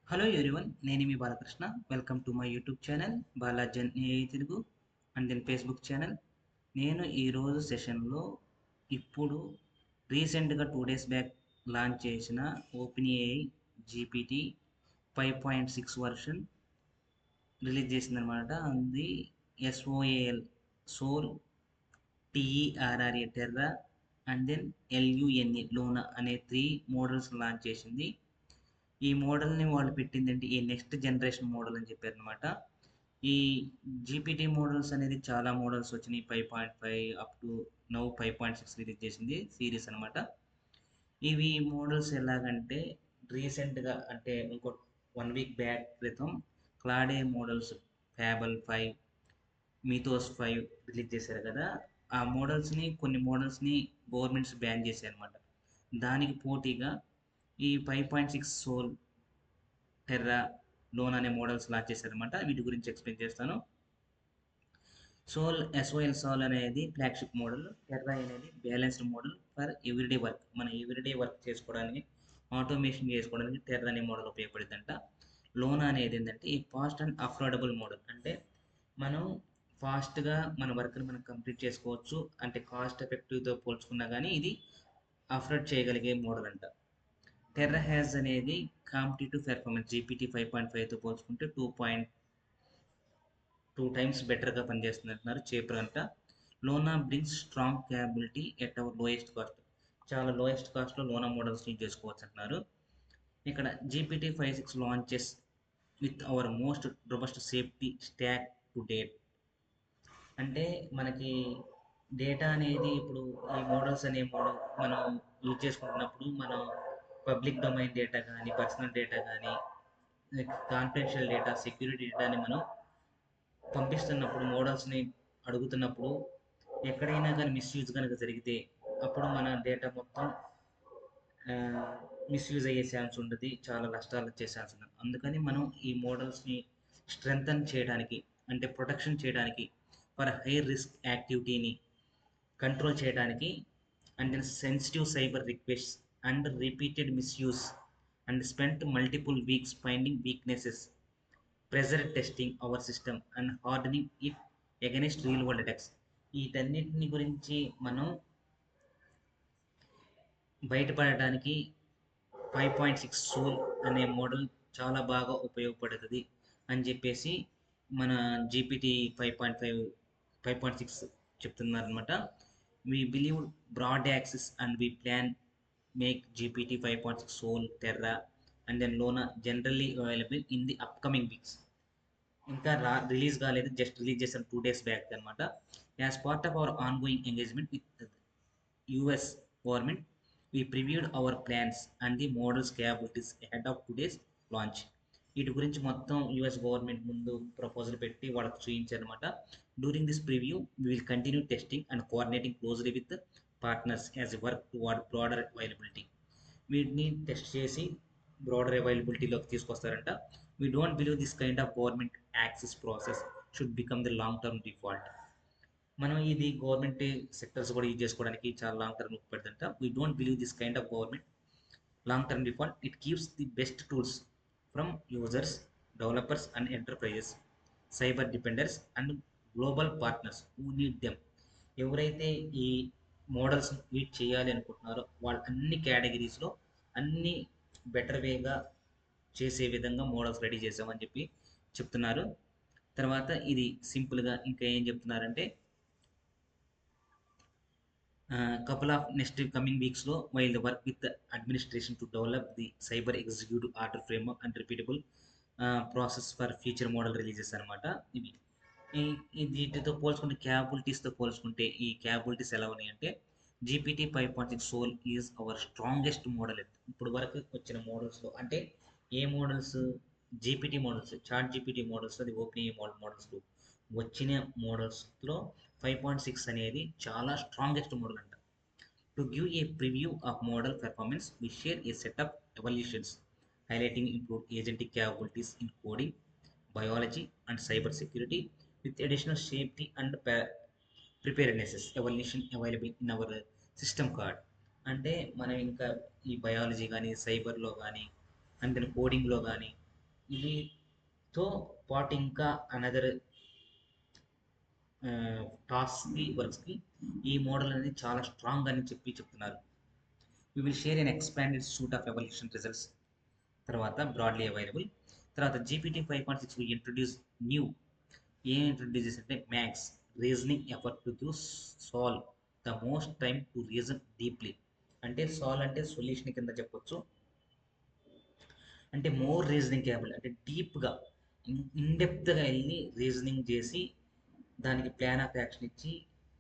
Hello everyone, నేను మీ Balakrishna. Welcome to my YouTube channel Balajan AI Telugu and then Facebook channel. నేను ఈరోజు సెషన్లో ఇప్పుడు రీసెంట్గా 2 డేస్ బ్యాక్ లాంచ్ చేసిన OpenAI GPT 5.6 version release చేసిందనమాట. అది S O A L Sol, T E R R A Terra and then L U N A Luna అనే 3 మోడల్స్ లాంచ్ చేసింది. ఈ మోడల్ని వాళ్ళు పెట్టిందంటే ఈ నెక్స్ట్ జనరేషన్ మోడల్ అని చెప్పారనమాట. ఈ జీపీటీ మోడల్స్ అనేది చాలా మోడల్స్ వచ్చినాయి. 5.5 అప్ టు నౌ 5.6 రిలీజ్ చేసింది సిరీస్ అనమాట. ఇవి మోడల్స్ ఎలాగంటే రీసెంట్గా అంటే ఇంకో 1 వీక్ బ్యాక్ క్రితం క్లాడే మోడల్స్ ఫ్యాబల్ 5, మీథోస్ 5 రిలీజ్ చేశారు కదా. ఆ మోడల్స్ని కొన్ని మోడల్స్ని గవర్నమెంట్స్ బ్యాన్ చేశాయి అనమాట. దానికి పోటీగా ఈ 5.6 సోల్, టెర్రా, లోన్ అనే మోడల్స్ లాంచ్ చేశారనమాట. వీటి గురించి ఎక్స్ప్లెయిన్ చేస్తాను. ఎస్ఓఎల్ సోల్ అనేది ఫ్లాగ్షిప్ మోడల్, టెర్రా అనేది balanced model for everyday work. మన ఎవ్రీడే వర్క్ చేసుకోవడానికి, ఆటోమేషన్ చేసుకోవడానికి టెర్రా అనే మోడల్ ఉపయోగపడుతుందంట. లోనా అనేది ఏంటంటే ఈ ఫాస్ట్ అండ్ అఫోర్డబుల్ మోడల్. అంటే మనం ఫాస్ట్గా మన వర్క్ని మనం కంప్లీట్ చేసుకోవచ్చు. అంటే కాస్ట్ ఎఫెక్టివ్తో పోల్చుకున్నా కానీ ఇది అఫోర్డ్ చేయగలిగే మోడల్ అంట. టెర్రా హ్యాస్ అనేది కాంపిటేటివ్ పెర్ఫార్మెన్స్ జీపీటీ 5.5తో పోల్చుకుంటే 2.2 టైమ్స్ బెటర్గా పనిచేస్తుంది అంటున్నారు, చీపర్ అంట. Luna brings strong capability at our lowest cost. చాలా లోయెస్ట్ కాస్ట్లో లోనా మోడల్స్ యూజ్ చేసుకోవచ్చు అంటున్నారు. ఇక్కడ GPT 5.6 launches with our most robust safety stack to date. అంటే మనకి డేటా అనేది ఇప్పుడు ఈ మోడల్స్ అనే మోడల్ మనం యూజ్ చేసుకుంటున్నప్పుడు మనం పబ్లిక్ డొమైన్ డేటా కానీ, పర్సనల్ డేటా కానీ, కాన్ఫిడెన్షియల్ డేటా, సెక్యూరిటీ డేటాని మనం పంపిస్తున్నప్పుడు, మోడల్స్ని అడుగుతున్నప్పుడు ఎక్కడైనా కానీ మిస్యూజ్ కనుక జరిగితే అప్పుడు మన డేటా మొత్తం మిస్యూజ్ అయ్యే ఛాన్స్ ఉంటుంది, చాలా నష్టాలు వచ్చే ఛాన్స్ ఉంటుంది. అందుకని మనం ఈ మోడల్స్ని స్ట్రెంగ్తన్ చేయడానికి, అంటే ప్రొటెక్షన్ చేయడానికి, ఫర్ హై రిస్క్ యాక్టివిటీని కంట్రోల్ చేయడానికి, and then sensitive cyber requests and repeated misuse and spent multiple weeks finding weaknesses, pressure testing our system and hardening it against real world attacks. వీటన్నిటిని గురించి మనం బయటపడటానికి 5.6 soul అనే model చాలా బాగా ఉపయోగపడుతుంది అని చెప్పేసి మన జీపీటీ 5.6 చెప్తున్నారనమాట. We believe broad access and we plan make GPT 5.6 Sol, Terra and then Luna generally available in the upcoming weeks. ఇంకా రిలీజ్ కాలేదు, జస్ట్ రిలీజ్ చేశారు 2 డేస్ బ్యాక్ అనమాట. As part of our ongoing engagement with US government we previewed our plans and the model's capabilities ahead of today's launch. వీటి గురించి మొత్తం US government ముందు proposal పెట్టి వాళ్ళకి చూపించారనమాట. During this preview we will continue testing and coordinating closely with partners as work toward broader availability. వీటిని test చేసి broader అవైలబిలిటీలోకి తీసుకొస్తారంట. We don't believe this kind of government access process should become the long term default. మనం ఇది government sectors కూడా use చేసుకోవడానికి చాలా long term ఉపయోగపడుతుంట. We don't believe this kind of government long term default. It keeps the best tools from users, developers and enterprises, cyber defenders and global partners who need them. ఎవరైతే ఈ models use చేయాలి అనుకుంటున్నారో వాళ్ళు అన్ని కేటగిరీస్లో అన్ని better వేగా చేసే విధంగా models ready చేసామని చెప్పి చెప్తున్నారు. తర్వాత ఇది సింపుల్గా ఇంకా ఏం చెప్తున్నారంటే couple of next coming weeks లో while the work with the administration to develop the cyber executive order framework and repeatable process for future model releases అనమాట. ఇవి వీటితో పోల్చుకుంటే క్యాపబిలిటీస్తో పోల్చుకుంటే ఈ క్యాపబిలిటీస్ ఎలా ఉన్నాయి అంటే GPT 5.6 Sol is our strongest model. ఇప్పుడు వరకు వచ్చిన మోడల్స్లో అంటే AI models, GPT models, ChatGPT models, అది ఓపెన్ ఏ మోడల్స్ వచ్చిన మోడల్స్లో 5.6 అనేది చాలా స్ట్రాంగెస్ట్ మోడల్ అంట. To give a preview of model performance we share a set of evaluations highlighting improved agentic capabilities in coding, biology and cyber security with additional safety and preparednesses evolution available in our system card. అంటే మనం ఇంకా ఈ biology కానీ, సైబర్లో కానీ, and then కోడింగ్లో కానీ ఇవితో పాటు ఇంకా another టాస్క్కి వర్క్స్కి ఈ మోడల్ అనేది చాలా స్ట్రాంగ్ అని చెప్తున్నారు. We will share an expanded suite of evaluation results. తర్వాత బ్రాడ్లీ అవైలబుల్. తర్వాత జీపీటీ 5.6 వి ఇంట్రొడ్యూస్ న్యూ. ఏం ఇంట్రొడ్యూస్ చేసింటే max reasoning effort to solve the most time to reason deeply. అంటే సాల్వ్ అంటే సొల్యూషన్ కింద చెప్పొచ్చు. అంటే మోర్ రీజనింగ్ కేబుల్ అంటే డీప్గా ఇన్డెప్త్గా వెళ్ళి రీజనింగ్ చేసి దానికి ప్లాన్ ఆఫ్ యాక్షన్ ఇచ్చి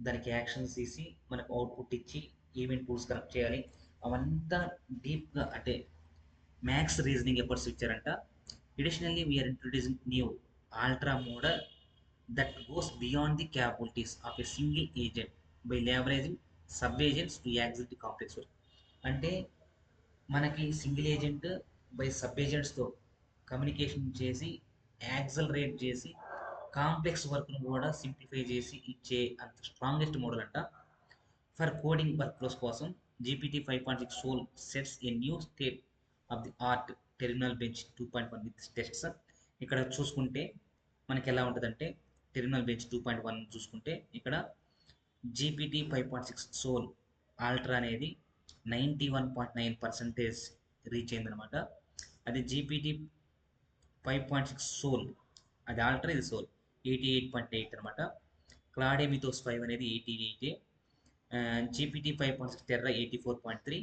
దానికి యాక్షన్స్ తీసి మనకు అవుట్పుట్ ఇచ్చి ఈవెంట్ టూల్స్ కనెక్ట్ చేయాలి. అవంతా డీప్గా అంటే మ్యాథ్స్ రీజనింగ్ ఎఫర్ట్స్ ఇచ్చారంట. Additionally we're introducing new ultra model that goes beyond the capabilities of a single agent by leveraging sub agents to accelerate the complex work. అంటే మనకి single agent by sub ఏజెంట్స్తో communication చేసి accelerate చేసి complex వర్క్ను కూడా simplify చేసి ఇచ్చే అంత స్ట్రాంగెస్ట్ మోడల్ అంట. ఫర్ కోడింగ్ వర్క్ ఫ్లోస్ కోసం GPT 5.6 Sol sets a new state of the art terminal bench 2.1 with tests. ఇక్కడ చూసుకుంటే మనకి ఎలా ఉంటుందంటే టెర్మినల్ బెంచ్ 2.1 చూసుకుంటే ఇక్కడ జీపీటీ 5.6 సోల్ ఆల్ట్రా అనేది 91.9% రీచ్ అయిందనమాట. అది జీపీటీ 5.6 సోల్, అది ఆల్ట్రా ఇది సోల్ 88.8 అనమాట. క్లాడే మిథోస్ 5 అనేది 88, జీపీటీ 5.6 టెర్రా 84.3,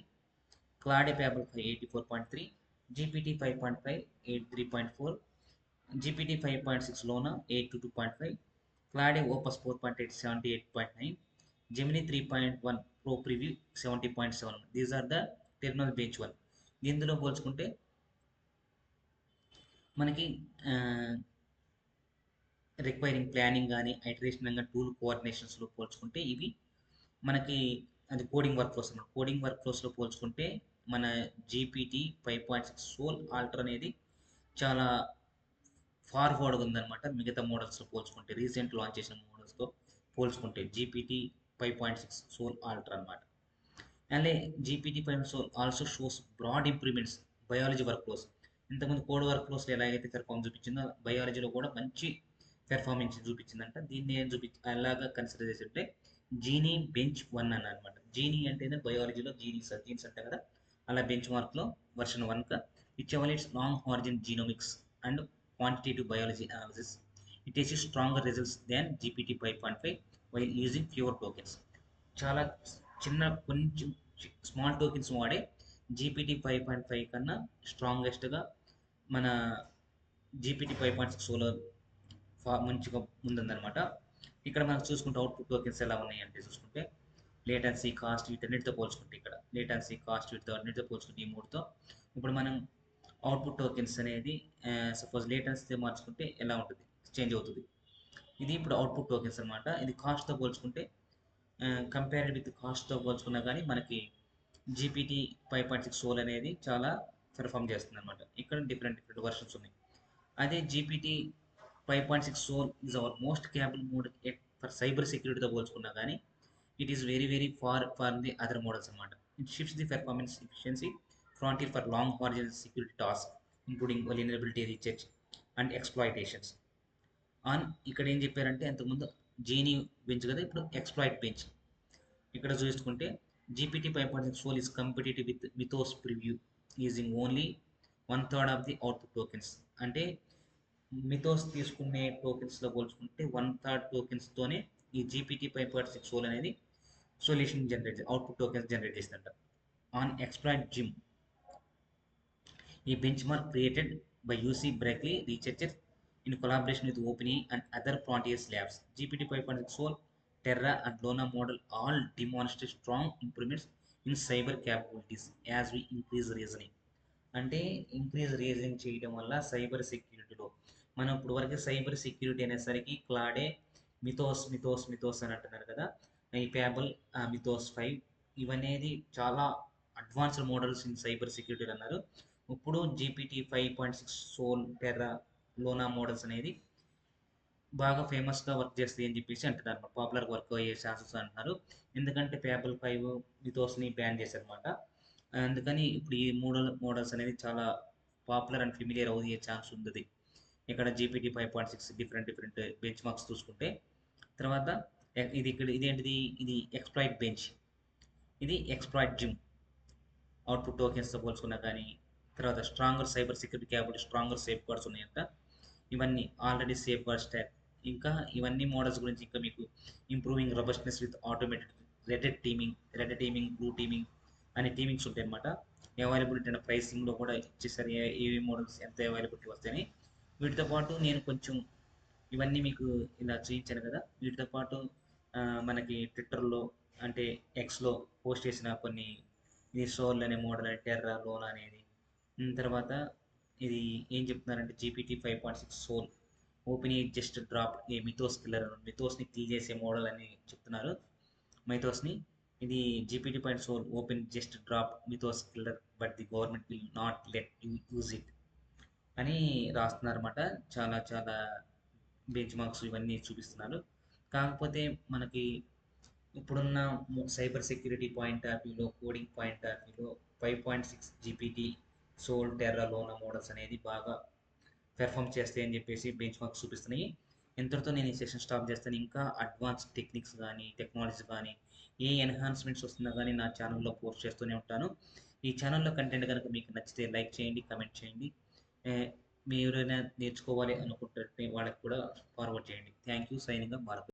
క్లాడే ప్యాబుల్ 5 84.3, GPT 5.5 83.4, GPT 5.6 Luna 82.5, Claude Opus 4.8 78.9, Gemini 3.1 pro preview 70.7. These are the terminal bench one. ఇందులో పోల్చుకుంటే మనకి రిక్వైరింగ్ ప్లానింగ్ కానీ ఐటరేషన్ కానీ టూల్ కోఆర్డినేషన్స్లో పోల్చుకుంటే ఇవి మనకి అది కోడింగ్ వర్క్ ఫ్లోస్ అన్నమాట. కోడింగ్ వర్క్ ఫ్లోస్లో పోల్చుకుంటే మన జీపీటీ 5.6 సోల్ ఆల్టర్ అనేది చాలా ఫార్వర్డ్గా ఉందన్నమాట మిగతా మోడల్స్తో పోల్చుకుంటే. రీసెంట్ లాంచ్ చేసిన మోడల్స్తో పోల్చుకుంటే జీపీటీ 5.6 సోల్ ఆల్టర్ అనమాట. అలాగే GPT 5 Sol also shows broad improvements biology work flows. ఇంతకుముందు కోడ్ వర్క్ ఫ్లోస్లో ఎలాగైతే పెర్ఫార్మ్ చూపించిందో బయాలజీలో కూడా మంచి పెర్ఫార్మెన్స్ చూపించిందంట. దీన్ని ఏం అలాగా కన్సిడర్ చేసి ఉంటే జీనీ బెంచ్ 1 అని అనమాట. జీనీ అంటే బయాలజీలో జీన్స్ అంటారు కదా, అలా బెంచ్ మార్క్లో version 1 it evaluates long horizon genomics and quantitative biology analysis. It achieves stronger results than GPT 5.5 while using fewer tokens. చాలా చిన్న కొంచెం స్మాల్ టోకెన్స్ వాడే జీపీటీ 5.5 కన్నా స్ట్రాంగెస్ట్గా మన జీపీటీ 5.6 సోలో మంచిగా ముందుందనమాట. ఇక్కడ మనం చూసుకుంటే అవుట్పుట్ టోకెన్స్ ఎలా ఉన్నాయంటే చూసుకుంటే లేటెన్సీ కాస్ట్ వీటన్నిటితో పోల్చుకుంటే ఇక్కడ లేటెన్సీ కాస్ట్ వీటితో అన్నిటితో పోల్చుకుంటే ఈ మూడుతో ఇప్పుడు మనం అవుట్పుట్ టోకెన్స్ అనేది సపోజ్ లేటెన్సీ మార్చుకుంటే ఎలా ఉంటుంది చేంజ్ అవుతుంది. ఇది ఇప్పుడు అవుట్పుట్ టోకెన్స్ అనమాట. ఇది కాస్ట్తో పోల్చుకుంటే కంపేర్డ్ విత్ కాస్ట్తో పోల్చుకున్నా కానీ మనకి జీపీటీ 5.6 సోల్ అనేది చాలా పెర్ఫామ్ చేస్తుంది అనమాట. ఇక్కడ డిఫరెంట్ వర్షన్స్ ఉన్నాయి. అదే GPT 5.6 Sol is our most capable mode for cyber సెక్యూరిటీతో పోల్చుకున్నా కానీ it is very far the other models అనమాట. It shifts the performance efficiency frontier for long horizon security tasks including vulnerability research and exploitations. On ఇక్కడ ఏం చెప్పారంటే అంతకుముందు genie bench కదా, ఇప్పుడు ఎక్స్ప్లాయిట్ బెంచ్. ఇక్కడ చూసుకుంటే GPT 5.6 Sol is competitive with Mythos preview using only 1/3 of the output tokens. అంటే Mythos తీసుకునే టోకెన్స్లో పోల్చుకుంటే 1/3 టోకెన్స్తోనే ఈ జీపీటీ 5.6 సోల్ అనేది సొల్యూషన్ అవుట్పుట్ టోకెన్స్ జనరేట్ చేస్తుందంట. On exploit gym, a benchmark created by UC Berkeley researchers in collaboration with OpenAI and other frontiers labs. GPT 5.6 Soul, Terra, and Luna model all demonstrate strong improvements in cyber capabilities as we increase reasoning. అంటే increase reasoning చేయడం వల్ల cyber సెక్యూరిటీలో మనం ఇప్పుడు వరకు cyber security అనేసరికి క్లాడే mythos అని అంటున్నారు కదా, ఈ ప్యాబుల్ మిథోస్ 5 ఇవనేది చాలా advanced models in cyber security అన్నారు. ఇప్పుడు జీపీటీ 5.6 సోల్ టెర్రా లోనా మోడల్స్ అనేది బాగా ఫేమస్గా వర్క్ చేస్తాయి అని చెప్పేసి అంటున్నారు అనమాట. పాపులర్గా వర్క్ అయ్యే ఛాన్సెస్ అంటున్నారు. ఎందుకంటే ప్యాబుల్ 5 మిథోస్ని బ్యాన్ చేశారనమాట. అందుకని ఇప్పుడు ఈ మోడల్స్ అనేది చాలా పాపులర్ అండ్ ఫెమిలియర్ అయ్యే ఛాన్స్ ఉంది. ఇక్కడ GPT 5.6 different different bench marks చూసుకుంటే. తర్వాత ఇదేంటిది, ఇది ఎక్స్‌ప్లాయిట్ బెంచ్, ఇది ఎక్స్‌ప్లాయిట్ జిమ్. అవుట్‌పుట్ టోకెన్స్‌తో పోల్చుకున్నా కానీ, తర్వాత stronger cyber security capability, stronger safe guards ఉన్నాయంట. ఇవన్నీ ఆల్రెడీ సేఫ్ గార్డ్ స్టాక్. ఇంకా ఇవన్నీ మోడల్స్ గురించి ఇంకా మీకు improving robustness with automated red teaming, blue teaming అనే టీమింగ్స్ ఉంటాయన్నమాట. అవైలబిలిటీ అండ్ ప్రైసింగ్‌లో కూడా ఇచ్చేసారు. ఏవి మోడల్స్ ఎంత అవైలబిలిటీ వస్తాయని. వీటితో పాటు నేను కొంచెం ఇవన్నీ మీకు ఇలా చూయించాను కదా! వీటితో పాటు మనకి ట్విట్టర్‌లో అంటే ఎక్స్‌లో పోస్ట్ చేసిన కొన్ని, ఇది సోల్ అనే మోడల్, టెర్రా, లోనా అనేది. తర్వాత ఇది ఏం చెప్తున్నారంటే GPT 5.6 soul open just drop a Mythos killer, మిథోస్ని కిల్ చేసే మోడల్ అని చెప్తున్నారు. మైథోస్ని ఇది GPT 5 soul open just drop Mythos killer but the government will not let you use it అని రాస్తున్నారన్నమాట. చాలా చాలా బెంచ్ మార్క్స్ ఇవన్నీ చూపిస్తున్నారు. కాకపోతే మనకి ఇప్పుడున్న సైబర్ సెక్యూరిటీ పాయింట్ ఆఫ్ వ్యూలో, కోడింగ్ పాయింట్ ఆఫ్ వ్యూలో 5.6 జీపీటీ సోల్, టెర్రా, లోనా మోడల్స్ అనేది బాగా పెర్ఫామ్ చేస్తాయి అని చెప్పేసి బెంచ్ మార్క్స్ చూపిస్తున్నాయి. ఇంతటితో నేను ఈ సెషన్ స్టాప్ చేస్తాను. ఇంకా అడ్వాన్స్ టెక్నిక్స్ కానీ, టెక్నాలజీ కానీ, ఏ ఎన్హాన్స్మెంట్స్ వస్తున్నా కానీ నా ఛానల్లో పోస్ట్ చేస్తూనే ఉంటాను. ఈ ఛానల్లో కంటెంట్ కనుక మీకు నచ్చితే లైక్ చేయండి, కమెంట్ చేయండి. ఏ, మీరు ఎవరైనా నేర్చుకోవాలి అనుకుంటే వాళ్ళకి కూడా ఫార్వర్డ్ చేయండి. Thank you. Signing off Bharat.